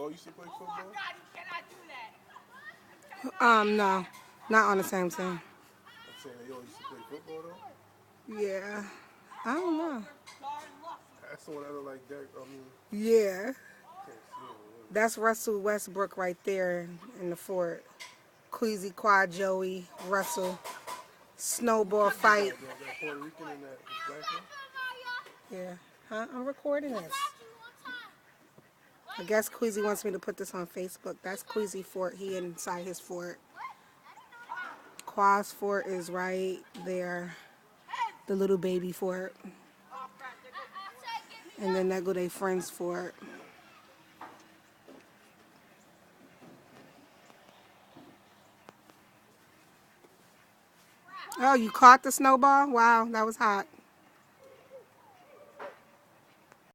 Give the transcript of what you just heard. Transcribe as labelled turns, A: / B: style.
A: y'all used to play football? I'm
B: No, not on the same team.
A: saying y'all used to play football though.
B: Yeah, I don't know.
A: That's the one that look like that.
B: Yeah,
A: Can't see him. Really.
B: that's Russell Westbrook right there in the fort. Queasy, Quad, Joey, Russell. Snowball fight.
A: That Puerto Rican and that black one.
B: Yeah, huh? I'm recording this. I guess Queasy wants me to put this on Facebook. That's Queasy Fort. He inside his fort. Quaz Fort is right there. The little baby fort. And then there go they friends fort. Oh, you caught the snowball? Wow, that was hot.